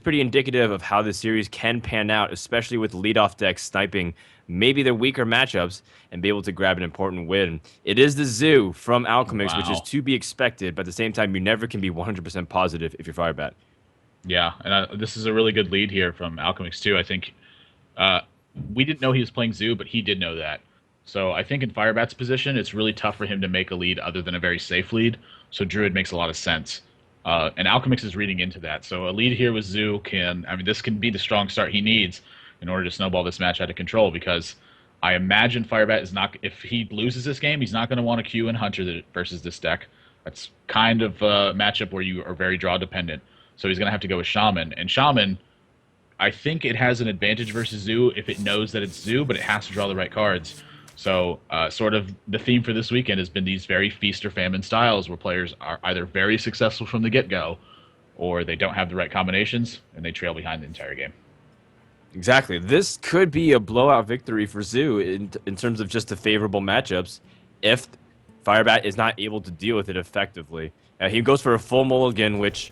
pretty indicative of how the series can pan out, especially with leadoff decks sniping maybe their weaker matchups and be able to grab an important win. It is the Zoo from Alchemix, which is Wow. to be expected, but at the same time, you never can be 100% positive if you're Firebat. Yeah, and this is a really good lead here from Alchemix too. I think uh, we didn't know he was playing Zoo, but he did know that. So I think in Firebat's position, it's really tough for him to make a lead other than a very safe lead. So Druid makes a lot of sense. And Alchemix is reading into that. So a lead here with Zoo I mean, this can be the strong start he needs in order to snowball this match out of control because I imagine Firebat is not, if he loses this game, he's not going to want to queue in Hunter versus this deck. That's kind of a matchup where you are very draw dependent. So he's going to have to go with Shaman. And Shaman, I think it has an advantage versus Zoo if it knows that it's Zoo, but it has to draw the right cards. So, sort of the theme for this weekend has been these very feast or famine styles where players are either very successful from the get go or they don't have the right combinations and they trail behind the entire game. Exactly. This could be a blowout victory for Zoo in terms of just the favorable matchups if Firebat is not able to deal with it effectively. He goes for a full mulligan, which,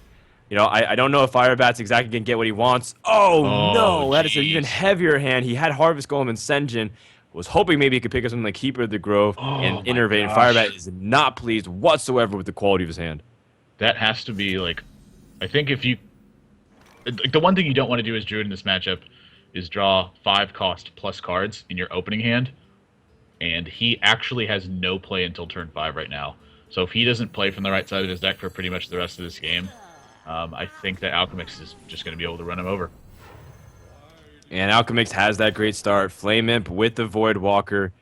I don't know if Firebat's exactly going to get what he wants. Oh, Oh, no. That is an even jeez. heavier hand. He had Harvest Golem and Senjin. Was hoping maybe he could pick up something like Keeper of the Grove and Oh my Innervate. And gosh. Firebat is not pleased whatsoever with the quality of his hand. That has to be like, I think if you, like, the one thing you don't want to do as Druid in this matchup is draw 5 cost plus cards in your opening hand. And he actually has no play until turn 5 right now. So if he doesn't play from the right side of his deck for pretty much the rest of this game, I think that Alchemix is just going to be able to run him over. And Alchemix has that great start. Flame Imp with the Void Walker,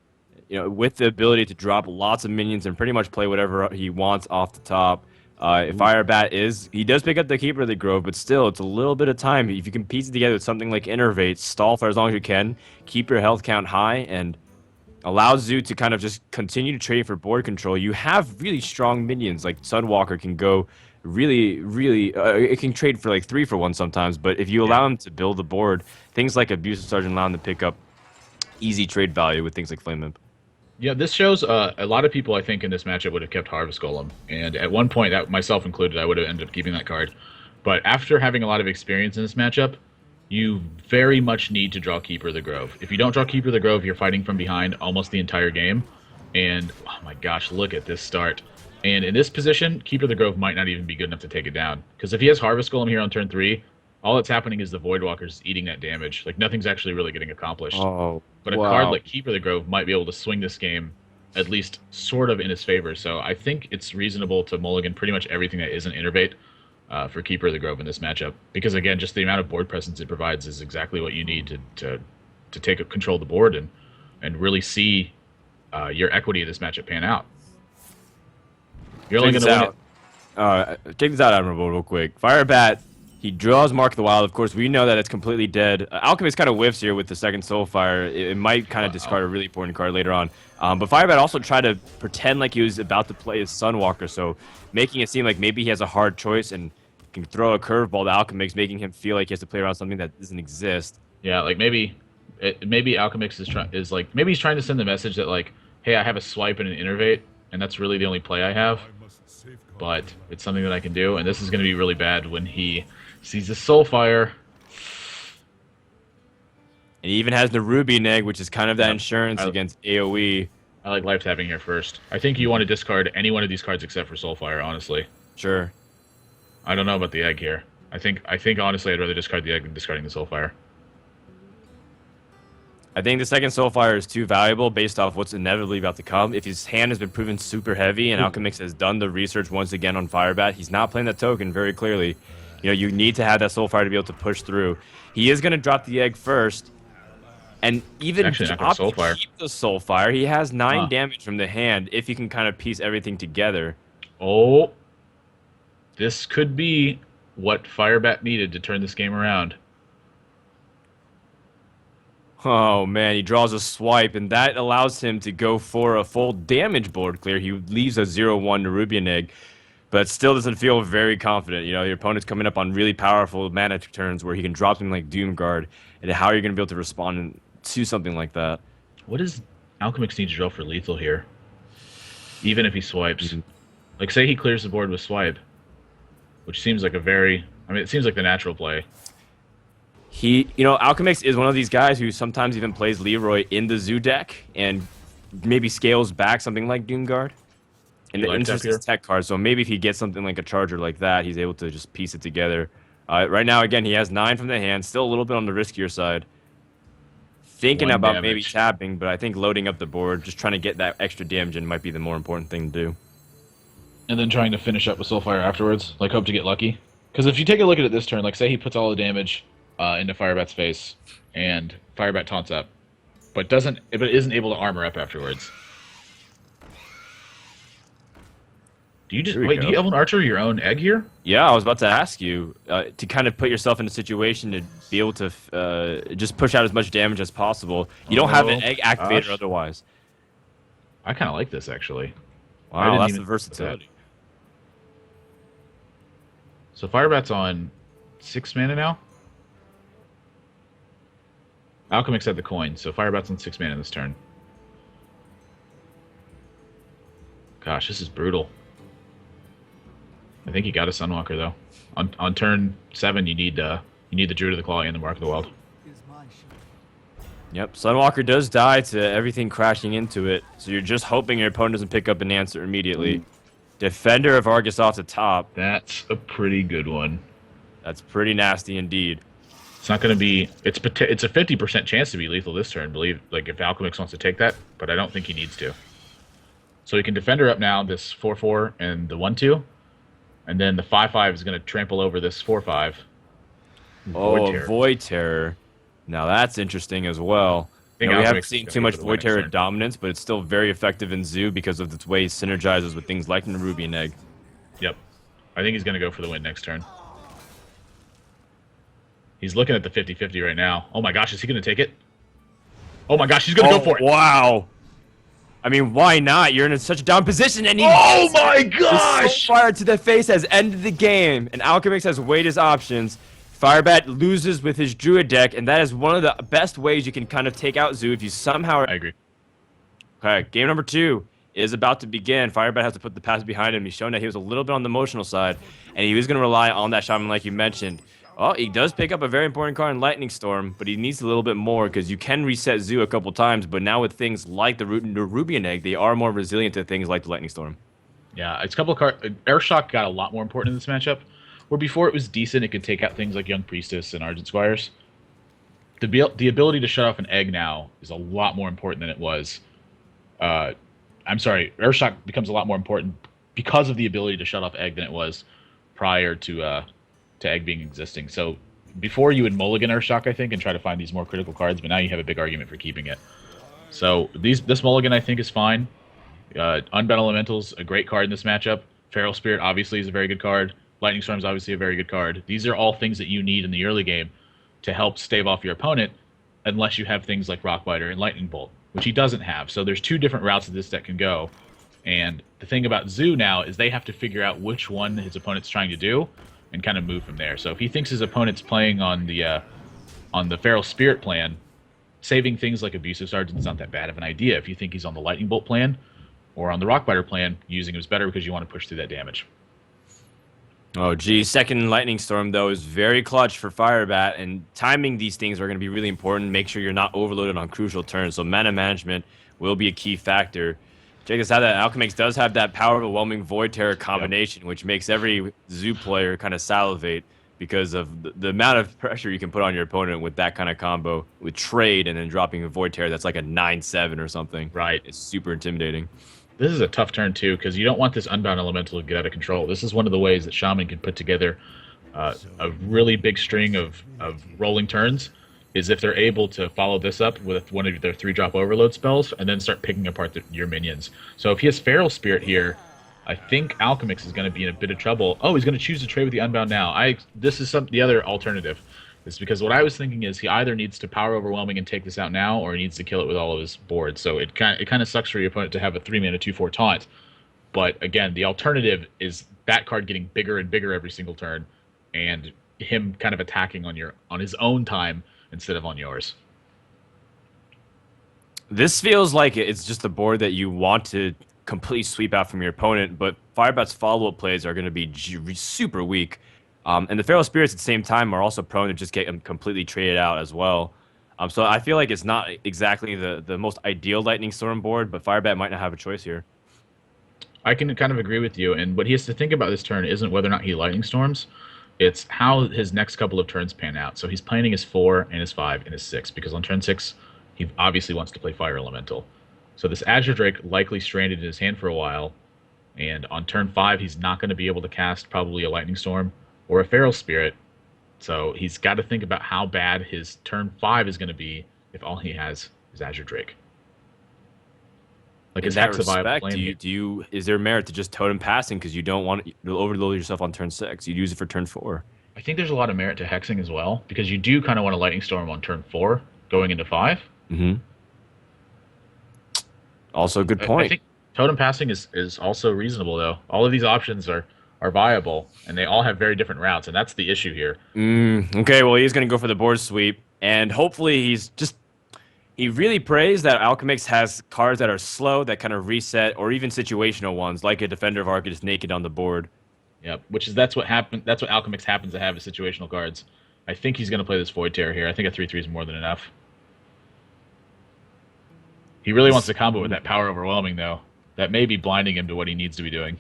with the ability to drop lots of minions and pretty much play whatever he wants off the top. If Firebat he does pick up the Keeper of the Grove, but still, it's a little bit of time. If you can piece it together with something like Innervate, stall for as long as you can, keep your health count high, and allow Zoo to kind of just continue to trade for board control, you have really strong minions. Like Sunwalker can go really, really, it can trade for like 3-for-1 sometimes, but if you Yeah. allow him to build the board, things like Abusive Sergeant allow him to pick up easy trade value with things like Flame Imp. Yeah, this shows a lot of people, I think, in this matchup would have kept Harvest Golem. And at one point, that myself included, I would have ended up keeping that card. But after having a lot of experience in this matchup, you very much need to draw Keeper of the Grove. If you don't draw Keeper of the Grove, you're fighting from behind almost the entire game. And, oh my gosh, look at this start. And in this position, Keeper of the Grove might not even be good enough to take it down. Because if he has Harvest Golem here on turn 3, all that's happening is the Void Walker's eating that damage. Like, nothing's actually really getting accomplished. Oh, But a card wow. like Keeper of the Grove might be able to swing this game at least sort of in his favor. So I think it's reasonable to mulligan pretty much everything that isn't Innervate for Keeper of the Grove in this matchup. Because again, just the amount of board presence it provides is exactly what you need to take control of the board and really see your equity of this matchup pan out. You're only Check going this to win it. out. Check this out, Admirable, real quick. Firebat, he draws Mark of the Wild. Of course, we know that it's completely dead. Alchemist kind of whiffs here with the second Soulfire. It might kind of discard a really important card later on. But Firebat also tried to pretend like he was about to play his Sunwalker, so making it seem like maybe he has a hard choice and can throw a curveball to Alchemist, making him feel like he has to play around something that doesn't exist. Yeah, like maybe Alchemix is like maybe he's trying to send the message that like, hey, I have a swipe and an Innervate, and that's really the only play I have. But it's something that I can do, and this is going to be really bad when he sees the Soulfire. And he even has the Ruby Neg, which is kind of that Yep. insurance I, against AoE. I like life tapping here first. I think you want to discard any one of these cards except for Soulfire, honestly. Sure. I don't know about the egg here. I think honestly I'd rather discard the egg than discarding the Soulfire. I think the second Soulfire is too valuable based off what's inevitably about to come. If his hand has been proven super heavy and Alchemix has done the research once again on Firebat, he's not playing that token very clearly. You need to have that Soulfire to be able to push through. He is going to drop the egg first, and even Actually, not going opt to to Soulfire. keep the Soulfire. He has 9 Huh. damage from the hand if you can kind of piece everything together. Oh, this could be what Firebat needed to turn this game around. Oh man, he draws a swipe, and that allows him to go for a full damage board clear. He leaves a 0-1 Nerubian Egg, but still doesn't feel very confident. Your opponent's coming up on really powerful mana turns where he can drop something like Doomguard, and how are you going to be able to respond to something like that? What does Alchemix need to draw for lethal here? Even if he swipes. Like, say he clears the board with swipe, which seems like a very... I mean, it seems like the natural play. Alchemist is one of these guys who sometimes even plays Leroy in the Zoo deck and maybe scales back something like Doomguard. And You the like that interest is here? tech card, so maybe if he gets something like a Charger like that, he's able to just piece it together. Right now, again, he has 9 from the hand, still a little bit on the riskier side. Thinking One about maybe damage. tapping, but I think loading up the board, just trying to get that extra damage in might be the more important thing to do. And then trying to finish up with Soulfire afterwards. Like, hope to get lucky. Because if you take a look at it this turn, like, say he puts all the damage into Firebat's face, and Firebat taunts up, but isn't able to armor up afterwards. Do you just Here we wait? Do go. you have an archer your own egg here? Yeah, I was about to ask you to kind of put yourself in a situation to be able to just push out as much damage as possible. You don't have an Oh, egg activator gosh. otherwise. I kind of like this actually. I Wow, didn't that's even the think of that. versatility. So Firebat's on 6 mana now. Alchemixt had the coin, so Firebat's on 6 mana this turn. Gosh, this is brutal. I think he got a Sunwalker though. On turn 7, you need the Druid of the Claw and the Mark of the Wild. Yep, Sunwalker does die to everything crashing into it, so you're just hoping your opponent doesn't pick up an answer immediately. Defender of Argus off the top. That's a pretty good one. That's pretty nasty indeed. It's not going to be. It's a 50% chance to be lethal this turn. Believe if Alchemix wants to take that, but I don't think he needs to. So he can Defender up now. This 4/4 and the 1/2, and then the 5/5 is going to trample over this 4/5. Oh, Terror. Void Terror. Now that's interesting as well. think We haven't Alchemix is seen gonna too go much for the Void winning Terror turn. dominance, but it's still very effective in Zoo because of its way it synergizes with things like the Nerubian Egg. Yep. I think he's going to go for the win next turn. He's looking at the 50-50 right now. Oh my gosh, is he going to take it? Oh my gosh, he's going to go for it. Wow. I mean, why not? You're in such a down position, and he Oh my the gosh! Soulfire to the face has ended the game, and Alchemix has weighed his options. Firebat loses with his Druid deck, and that is one of the best ways you can kind of take out Zoo if you somehow... I agree. Okay, game number 2 is about to begin. Firebat has to put the pass behind him. He's shown that he was a little bit on the emotional side, and he was going to rely on that Shaman like you mentioned. Oh, he does pick up a very important card in Lightning Storm, but he needs a little bit more because you can reset Zoo a couple times, but now with things like the Nerubian Egg, they are more resilient to things like the Lightning Storm. Yeah, it's a couple of cards. Airshock got a lot more important in this matchup. Where before it was decent, it could take out things like Young Priestess and Argent Squires. The ability to shut off an egg now is a lot more important than it was. I'm sorry, Airshock becomes a lot more important because of the ability to shut off egg than it was prior to egg being existing. So before you would mulligan Airshock, I think, and try to find these more critical cards, but now you have a big argument for keeping it. So this mulligan I think is fine. Unbound Elemental's a great card in this matchup. Feral Spirit obviously is a very good card. Lightning Storm's obviously a very good card. These are all things that you need in the early game to help stave off your opponent, unless you have things like Rockbiter and Lightning Bolt, which he doesn't have. So there's 2 different routes that this deck can go. And the thing about Zoo now is they have to figure out which one his opponent's trying to do and kind of move from there. So if he thinks his opponent's playing on the Feral Spirit plan, saving things like Abusive Sergeant's not that bad of an idea. If you think he's on the Lightning Bolt plan or on the Rockbiter plan, using him is better because you want to push through that damage. Oh, geez. Second Lightning Storm, though, is very clutch for Firebat, and timing these things are going to be really important. Make sure you're not overloaded on crucial turns, so mana management will be a key factor. Check us out, that Alchemix does have that power overwhelming Void Terror combination, which makes every Zoo player kind of salivate because of the amount of pressure you can put on your opponent with that kind of combo, with trade and then dropping a Void Terror that's like a 9/7 or something. Right. It's super intimidating. This is a tough turn, too, because you don't want this Unbound Elemental to get out of control. This is one of the ways that Shaman can put together a really big string of rolling turns, is if they're able to follow this up with one of their 3-drop overload spells and then start picking apart your minions. So if he has Feral Spirit here, I think Alchemix is going to be in a bit of trouble. Oh, he's going to choose to trade with the Unbound now. This is the other alternative. Is because what I was thinking is he either needs to Power Overwhelming and take this out now, or he needs to kill it with all of his boards. So it kind of sucks for your opponent to have a 3-mana 2/4 taunt. But again, the alternative is that card getting bigger and bigger every single turn, and him kind of attacking on his own time instead of on yours. This feels like it's just a board that you want to completely sweep out from your opponent, but Firebat's follow-up plays are going to be super weak. And the Feral Spirits at the same time are also prone to just get completely traded out as well. So I feel like it's not exactly the most ideal Lightning Storm board, but Firebat might not have a choice here. I can kind of agree with you, and what he has to think about this turn isn't whether or not he lightning storms, it's how his next couple of turns pan out. So he's planning his 4 and his 5 and his 6, because on turn 6, he obviously wants to play Fire Elemental. So this Azure Drake likely stranded in his hand for a while, and on turn 5, he's not going to be able to cast probably a Lightning Storm or a Feral Spirit. So he's got to think about how bad his turn 5 is going to be if all he has is Azure Drake. Like, In his that Hex a viable respect, plan here. is there merit to just totem passing because you don't want to overload yourself on turn 6? You'd use it for turn 4. I think there's a lot of merit to hexing as well, because you do kind of want a Lightning Storm on turn 4, going into 5. Mm-hmm. Also, a good I point. think totem passing is also reasonable, though. All of these options are viable, and they all have very different routes, and that's the issue here. Okay, well, he's going to go for the board sweep, and hopefully he really prays that Alchemix has cards that are slow, that kind of reset, or even situational ones, like a Defender of Arcus naked on the board. Yep, that's what happened. That's what Alchemix happens to have as situational cards. I think he's going to play this Void Terror here. I think a 3/3 is more than enough. He really wants to combo with that Power Overwhelming, though. That may be blinding him to what he needs to be doing.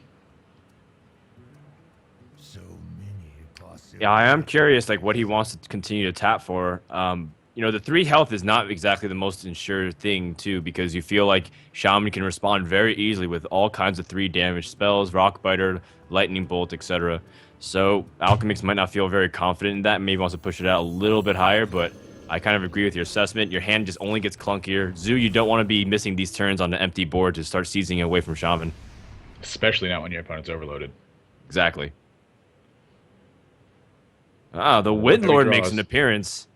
Yeah, I am curious, like, what he wants to continue to tap for. The 3 health is not exactly the most ensured thing, too, because you feel like Shaman can respond very easily with all kinds of 3 damage spells, Rock Biter, Lightning Bolt, etc. So Alchemix might not feel very confident in that, maybe wants to push it out a little bit higher, but I kind of agree with your assessment. Your hand just only gets clunkier. Zoo, you don't want to be missing these turns on the empty board to start seizing away from Shaman. Especially not when your opponent's overloaded. Exactly. Ah, the Oh, Wind heavy Lord makes draws. an appearance.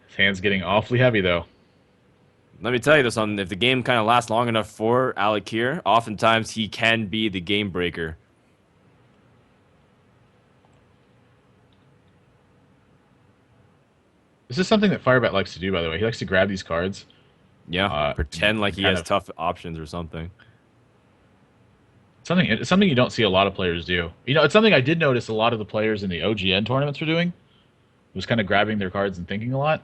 His hand's getting awfully heavy, though. Let me tell you this, if the game kind of lasts long enough for Alec here, oftentimes he can be the game breaker. This is something that Firebat likes to do, by the way. He likes to grab these cards. Yeah, pretend like he kind has of tough options or something. it's something you don't see a lot of players do. It's something I did notice a lot of the players in the OGN tournaments were doing. Was kind of grabbing their cards and thinking a lot.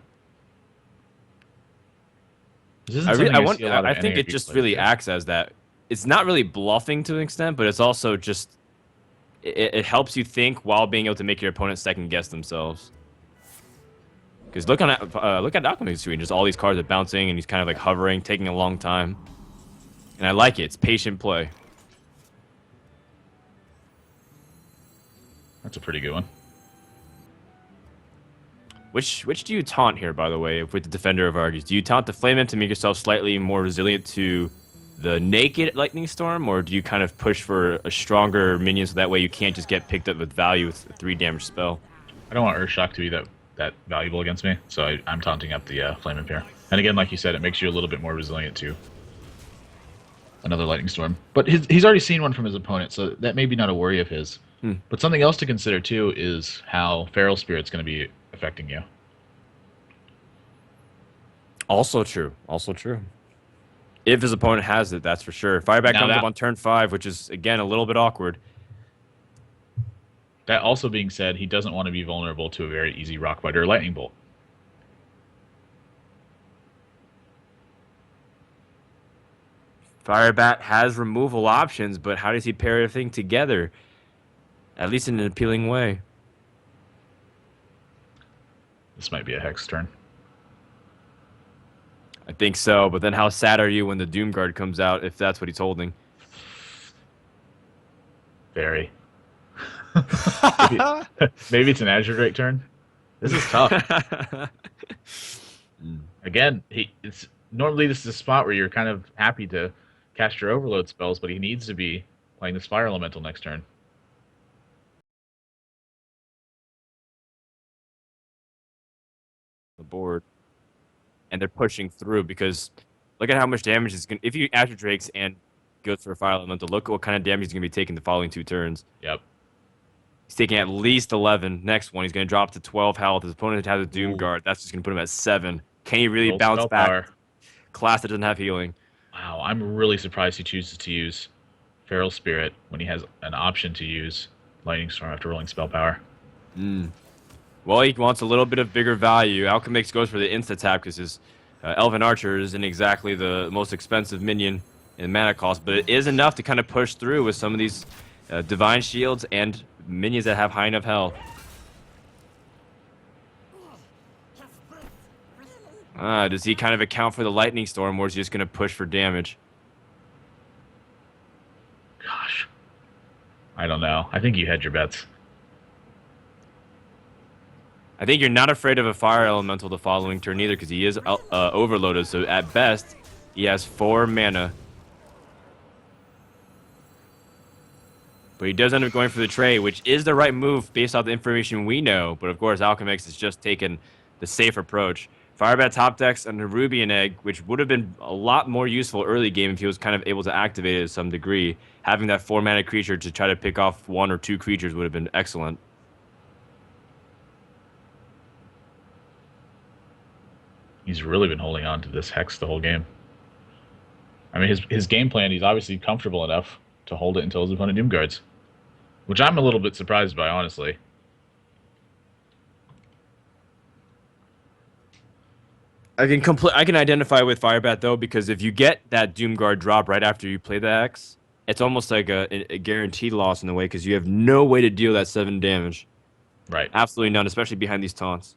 This isn't something I see a lot of I think it NARG just players really do. acts as that. It's not really bluffing to an extent, but it's also just it helps you think while being able to make your opponent second guess themselves. Because look at Alchemist's screen, just all these cards are bouncing and he's kind of like hovering, taking a long time. And I like it. It's patient play. That's a pretty good one. Which do you taunt here, by the way, with the Defender of Argus? Do you taunt the Flame Imp to make yourself slightly more resilient to the naked Lightning Storm, or do you kind of push for a stronger minion so that way you can't just get picked up with value with a 3 damage spell? I don't want Earthshock to be that valuable against me, so I'm taunting up the Flame Imp here. And again, like you said, it makes you a little bit more resilient to another Lightning Storm. But he's already seen one from his opponent, so that may be not a worry of his. But something else to consider, too, is how Feral Spirit's going to be affecting you. Also true. Also true. If his opponent has it, that's for sure. Firebat Now comes that- up on turn 5, which is, again, a little bit awkward. That also being said, he doesn't want to be vulnerable to a very easy Rock Biter or Lightning Bolt. Firebat has removal options, but how does he pair everything together? At least in an appealing way. This might be a Hex turn. I think so, but then how sad are you when the Doom Guard comes out if that's what he's holding? Very. maybe, maybe it's an Azure Drake turn. This is tough. Again, it's normally this is a spot where you're kind of happy to cast your overload spells, but he needs to be playing this Fire Elemental next turn. The board. And they're pushing through because look at how much damage is going to... If you Azure Drakes and goes for a Fire Elemental, look at what kind of damage he's going to be taking the following 2 turns. Yep. He's taking at least 11. Next one, he's going to drop to 12 health. His opponent has a Doom Guard. That's just going to put him at 7. Can he really Full bounce spell back? power. Class that doesn't have healing. Wow, I'm really surprised he chooses to use Feral Spirit when he has an option to use Lightning Storm after rolling spell power. Well, he wants a little bit of bigger value. Alchemix goes for the insta-tap because his Elven Archer isn't exactly the most expensive minion in mana cost, but it is enough to kind of push through with some of these Divine Shields and minions that have high enough health. Does he kind of account for the Lightning Storm, or is he just going to push for damage? Gosh. I don't know. I think you had your bets. I think you're not afraid of a Fire Elemental the following turn either, because he is overloaded, so at best, he has 4 mana. But he does end up going for the Tray, which is the right move based off the information we know. But of course, Alchemix has just taken the safe approach. Firebat top decks and a Rubian Egg, which would have been a lot more useful early game if he was kind of able to activate it to some degree. Having that 4 mana creature to try to pick off 1 or 2 creatures would have been excellent. He's really been holding on to this Hex the whole game. I mean, his game plan, he's obviously comfortable enough to hold it until his opponent Doomguards. Which I'm a little bit surprised by, honestly. I can identify with Firebat though, because if you get that Doomguard drop right after you play the X, it's almost like a guaranteed loss in a way, because you have no way to deal that 7 damage. Right. Absolutely none, especially behind these taunts.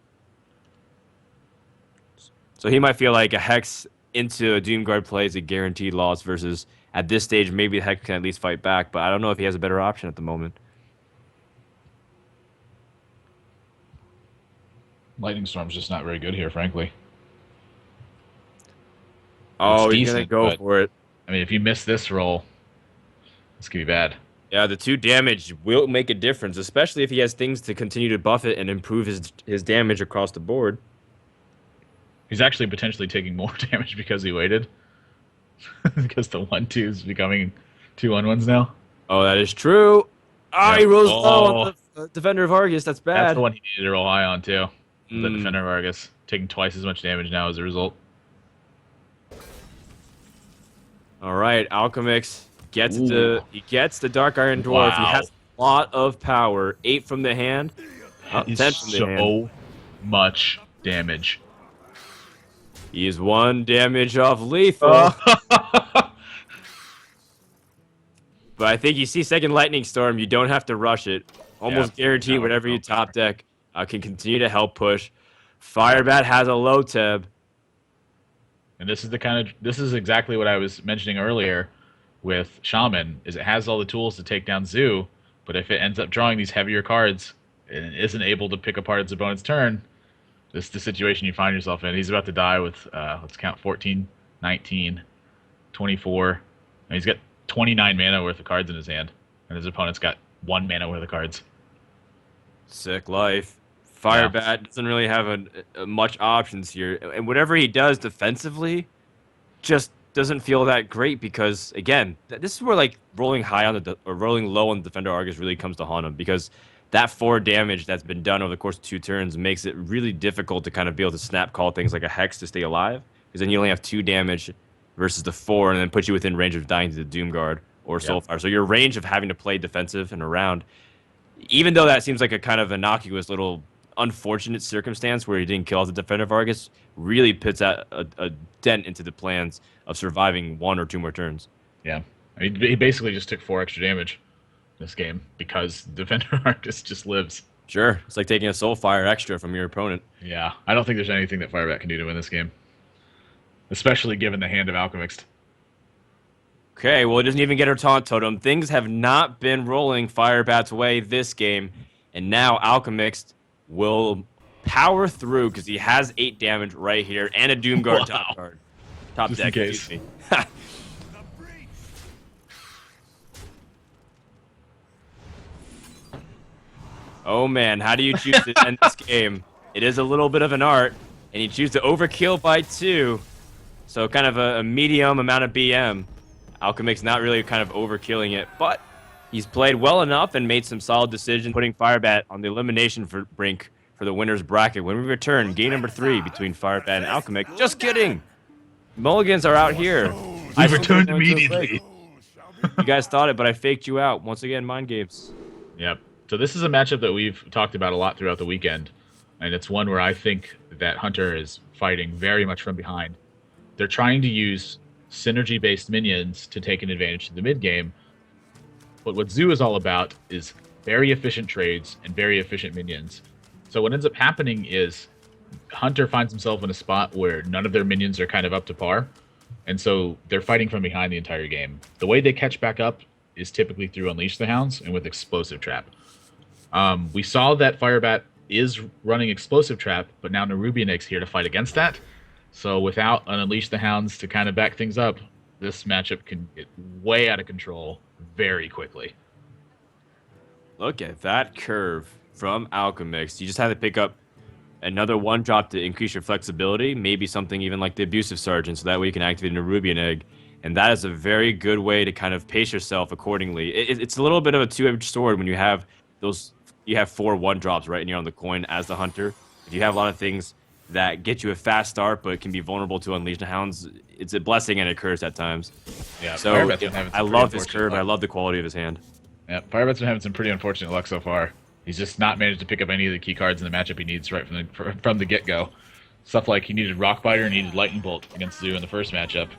So he might feel like a Hex into a Doomguard play is a guaranteed loss versus at this stage maybe the Hex can at least fight back, but I don't know if he has a better option at the moment. Lightning Storm's just not very good here, frankly. Oh, he's going to go for it. I mean, if you miss this roll, this could be bad. Yeah, the 2 damage will make a difference, especially if he has things to continue to buff it and improve his damage across the board. He's actually potentially taking more damage because he waited. Because the 1/2 is becoming 2 1/1s now. Oh, that is true. Ah, Yep. he rolls low on the Defender of Argus. That's bad. That's the one he needed to roll high on, too. The Defender of Argus. Taking twice as much damage now as a result. All right, Alchemix gets the Dark Iron Dwarf. Wow. He has a lot of power. 8 from the hand. 10 from the hand. So much damage. He is 1 damage off lethal. But I think you see second Lightning Storm, you don't have to rush it. Almost guaranteed whatever you top deck can continue to help push. Firebat has a low tab. And this is exactly what I was mentioning earlier with Shaman, is it has all the tools to take down Zoo, but if it ends up drawing these heavier cards and isn't able to pick apart its opponent's turn, this is the situation you find yourself in. He's about to die with, let's count, 14, 19, 24. And he's got 29 mana worth of cards in his hand. And his opponent's got 1 mana worth of cards. Sick life. Firebat doesn't really have much options here. And whatever he does defensively just doesn't feel that great because, again, this is where like rolling high on or rolling low on the Defender Argus really comes to haunt him, because that 4 damage that's been done over the course of 2 turns makes it really difficult to kind of be able to snap call things like a Hex to stay alive, because then you only have 2 damage versus the 4, and then put you within range of dying to the Doomguard or Soulfire. So your range of having to play defensive and around, even though that seems like a kind of innocuous little unfortunate circumstance where he didn't kill off the Defender of Argus, really puts a dent into the plans of surviving 1 or 2 more turns. Yeah. I mean, he basically just took 4 extra damage this game because Defender Argus just lives. Sure. It's like taking a Soulfire extra from your opponent. Yeah. I don't think there's anything that Firebat can do to win this game. Especially given the hand of Alchemixt. Okay, well, it doesn't even get her Taunt Totem. Things have not been rolling Firebat's way this game. And now Alchemixt will power through because he has 8 damage right here and a Doomguard top card. Top just deck, in case. excuse me. Oh man, how do you choose to end this game? It is a little bit of an art, and you choose to overkill by 2. So kind of a medium amount of BM. Alchemix not really kind of overkilling it, but he's played well enough and made some solid decisions, putting Firebat on the elimination brink for the winner's bracket. When we return, game number 3 between Firebat and Alchemix. Just kidding! Mulligans are out here. I returned immediately. You guys thought it, but I faked you out. Once again, mind games. Yep. So this is a matchup that we've talked about a lot throughout the weekend, and it's one where I think that Hunter is fighting very much from behind. They're trying to use synergy-based minions to take an advantage of the mid game, but what Zoo is all about is very efficient trades and very efficient minions. So what ends up happening is Hunter finds himself in a spot where none of their minions are kind of up to par, and so they're fighting from behind the entire game. The way they catch back up is typically through Unleash the Hounds and with Explosive Trap. We saw that Firebat is running Explosive Trap, but now Nerubian Egg's here to fight against that. So without an Unleash the Hounds to kind of back things up, this matchup can get way out of control very quickly. Look at that curve from Alchemixt. You just have to pick up another one drop to increase your flexibility, maybe something even like the Abusive Sergeant, so that way you can activate a Nerubian Egg. And that is a very good way to kind of pace yourself accordingly. It's a little bit of a two-edged sword when you have those. You have 4 1-drops right, and you're on the coin as the hunter. If you have a lot of things that get you a fast start, but can be vulnerable to Unleash the Hounds, it's a blessing and a curse at times. Yeah, so I love his curve. I love the quality of his hand. Yeah, Firebat's been having some pretty unfortunate luck so far. He's just not managed to pick up any of the key cards in the matchup he needs right from the get-go. Stuff like he needed Rockbiter and he needed Lightning Bolt against Zoo in the first matchup.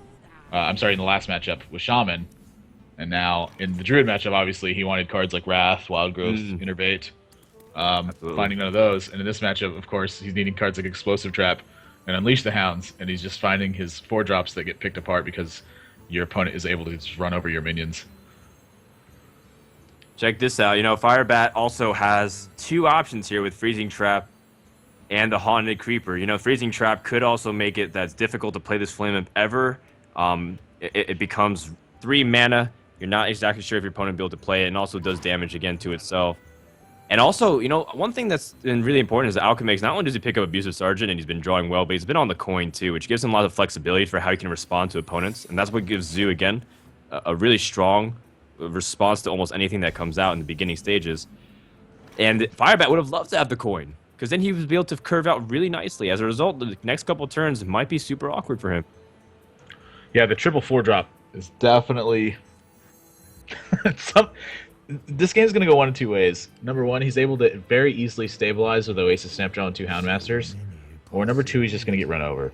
I'm sorry, in the last matchup with Shaman. And now in the Druid matchup, obviously, he wanted cards like Wrath, Wild Growth, Innervate. Finding none of those. And in this matchup, of course, he's needing cards like Explosive Trap and Unleash the Hounds. And he's just finding his 4-drops that get picked apart because your opponent is able to just run over your minions. Check this out. Firebat also has 2 options here with Freezing Trap and the Haunted Creeper. Freezing Trap could also make it that's difficult to play this Flame Imp ever. It becomes 3 mana. You're not exactly sure if your opponent will be able to play it, and also does damage again to itself. And also, one thing that's been really important is that Alchemix, not only does he pick up Abusive Sergeant and he's been drawing well, but he's been on the coin too, which gives him a lot of flexibility for how he can respond to opponents. And that's what gives Zoo, again, a really strong response to almost anything that comes out in the beginning stages. And Firebat would have loved to have the coin, because then he would be able to curve out really nicely. As a result, the next couple turns might be super awkward for him. Yeah, the triple 4-drop is definitely... This game's going to go one of 2 ways. Number 1, he's able to very easily stabilize with Oasis Snapjaw and 2 Houndmasters. Or number 2, he's just going to get run over.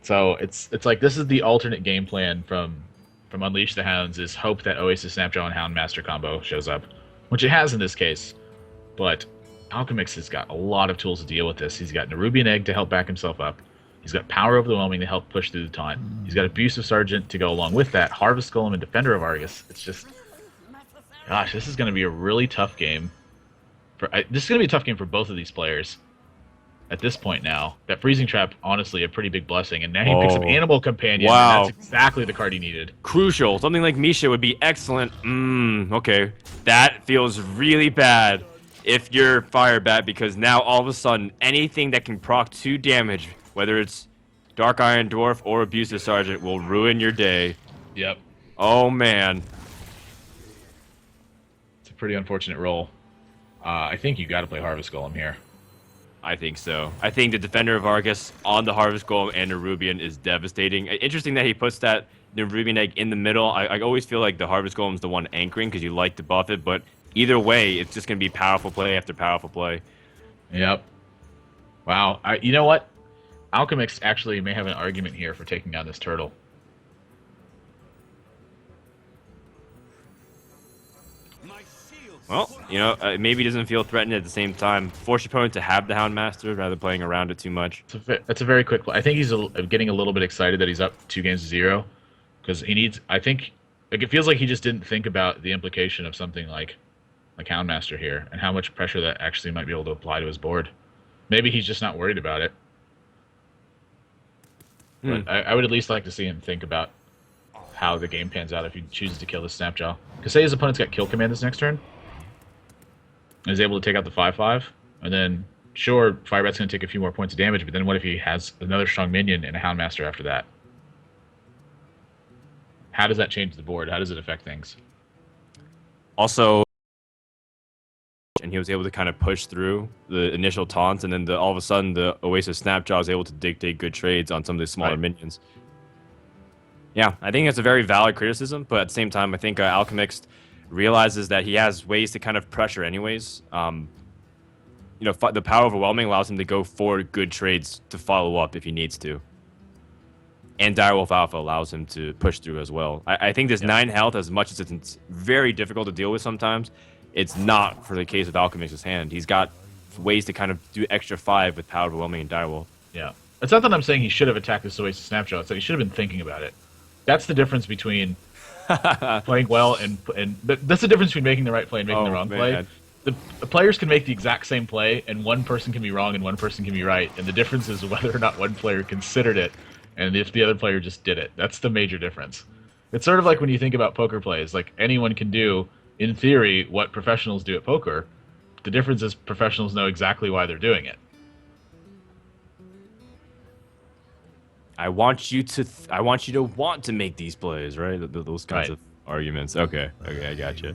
So it's like this is the alternate game plan from Unleash the Hounds, is hope that Oasis Snapjaw and Houndmaster combo shows up. Which it has in this case. But Alchemix has got a lot of tools to deal with this. He's got Nerubian Egg to help back himself up. He's got Power Overwhelming to help push through the taunt. He's got Abusive Sergeant to go along with that. Harvest Golem and Defender of Argus. It's just... Gosh, this is going to be a really tough game. This is going to be a tough game for both of these players. At this point now, that Freezing Trap, honestly, a pretty big blessing. And now he picks up Animal Companion. Wow. And that's exactly the card he needed. Crucial. Something like Misha would be excellent. Okay. That feels really bad if you're Firebat, because now all of a sudden, anything that can proc 2 damage, whether it's Dark Iron Dwarf or Abusive Sergeant, will ruin your day. Yep. Oh, man. Pretty unfortunate roll. I think you got to play Harvest Golem here. I think so. I think the Defender of Argus on the Harvest Golem and Nerubian is devastating. Interesting that he puts that Nerubian Egg in the middle. I always feel like the Harvest Golem is the one anchoring because you like to buff it, but either way, it's just going to be powerful play after powerful play. Yep. Wow. You know what? Alchemix actually may have an argument here for taking down this turtle. Well, maybe he doesn't feel threatened at the same time. Force your opponent to have the Houndmaster rather than playing around it too much. It's a very quick play. I think he's getting a little bit excited that he's up 2-0, because he needs. I think it feels like he just didn't think about the implication of something like Houndmaster here and how much pressure that actually might be able to apply to his board. Maybe he's just not worried about it. But I would at least like to see him think about how the game pans out if he chooses to kill this Snapjaw. Because say his opponent's got Kill Command this next turn, and is able to take out the 5/5, and then, sure, Firebat's going to take a few more points of damage, but then what if he has another strong minion and a Houndmaster after that? How does that change the board? How does it affect things? Also, and he was able to kind of push through the initial taunts, and then all of a sudden the Oasis Snapjaw is able to dictate good trades on some of the smaller minions. Yeah, I think that's a very valid criticism, but at the same time, I think Alchemist realizes that he has ways to kind of pressure anyways. The power overwhelming allows him to go for good trades to follow up if he needs to. And Direwolf Alpha allows him to push through as well. I think this 9 health, as much as it's very difficult to deal with sometimes, it's not for the case with Alchemix's hand. He's got ways to kind of do extra 5 with power overwhelming and Direwolf. Yeah. It's not that I'm saying he should have attacked this Oasis Snapshot. It's that he should have been thinking about it. That's the difference between playing well and that's the difference between making the right play and making the wrong play. The players can make the exact same play, and one person can be wrong and one person can be right. And the difference is whether or not one player considered it and if the other player just did it. That's the major difference. It's sort of like when you think about poker plays. Like, anyone can do, in theory, what professionals do at poker. The difference is professionals know exactly why they're doing it. I want you to want to make these plays, right? Those kinds of arguments. Okay, I gotcha.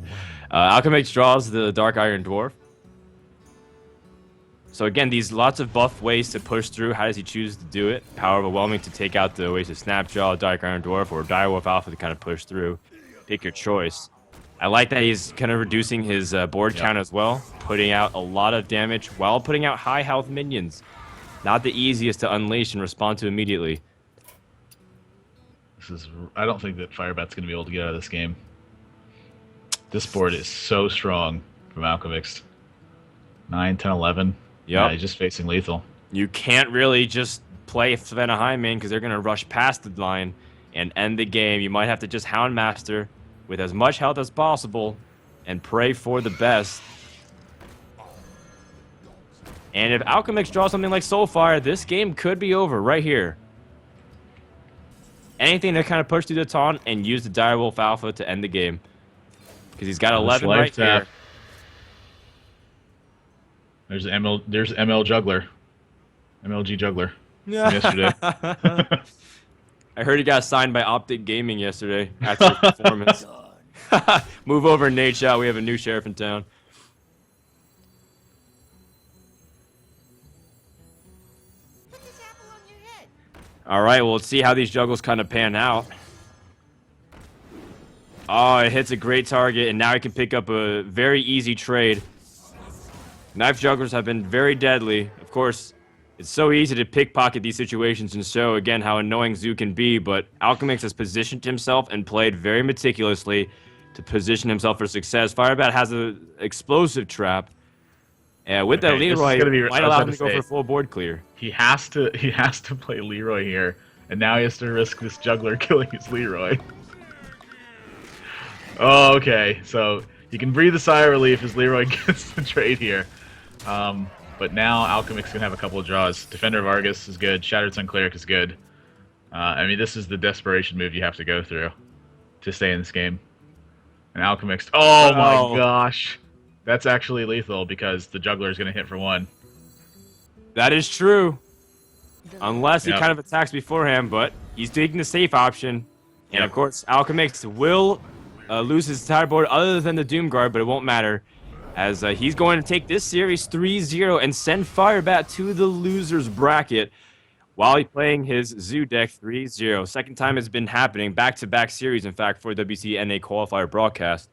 Alchemixt draws the Dark Iron Dwarf. So again, these lots of buff ways to push through. How does he choose to do it? Power Overwhelming to take out the Oasis Snapjaw, Dark Iron Dwarf, or Direwolf Alpha to kind of push through. Pick your choice. I like that he's kind of reducing his board count as well, putting out a lot of damage while putting out high health minions. Not the easiest to unleash and respond to immediately. I don't think that Firebat's going to be able to get out of this game. This board is so strong from Alchemixt. 9, 10, 11. Yeah, he's just facing lethal. You can't really just play Savannah Highman because they're going to rush past the line and end the game. You might have to just Houndmaster with as much health as possible and pray for the best. And if Alchemixt draws something like Soulfire, this game could be over right here. Anything to kind of push through the taunt and use the Direwolf Alpha to end the game. Because he's got 11 right here. There's ML Juggler. MLG Juggler. Yeah. Yesterday. I heard he got signed by Optic Gaming yesterday after his performance. Move over, Nate Shaw. We have a new sheriff in town. All right, well, let's see how these juggles kind of pan out. Oh, it hits a great target, and now he can pick up a very easy trade. Knife jugglers have been very deadly. Of course, it's so easy to pickpocket these situations and show, again, how annoying Zoo can be, but Alchemist has positioned himself and played very meticulously to position himself for success. Firebat has an explosive trap. With that Leroy, might allow him to go for a full board clear. He has to play Leroy here, and now he has to risk this juggler killing his Leroy. Oh, okay. So he can breathe a sigh of relief as Leroy gets the trade here. But now Alchemist can have a couple of draws. Defender of Argus is good. Shattered Sun Cleric is good. I mean, this is the desperation move you have to go through to stay in this game. And Alchemist. Oh my gosh. That's actually lethal because the juggler is going to hit for 1. That is true. Unless he kind of attacks beforehand, but he's taking the safe option. And of course, Alchemist will lose his entire board other than the Doom Guard, but it won't matter. As he's going to take this series 3-0 and send Firebat to the loser's bracket while he's playing his Zoo deck 3-0. Second time it's been happening, back-to-back series, in fact, for WCNA Qualifier broadcast.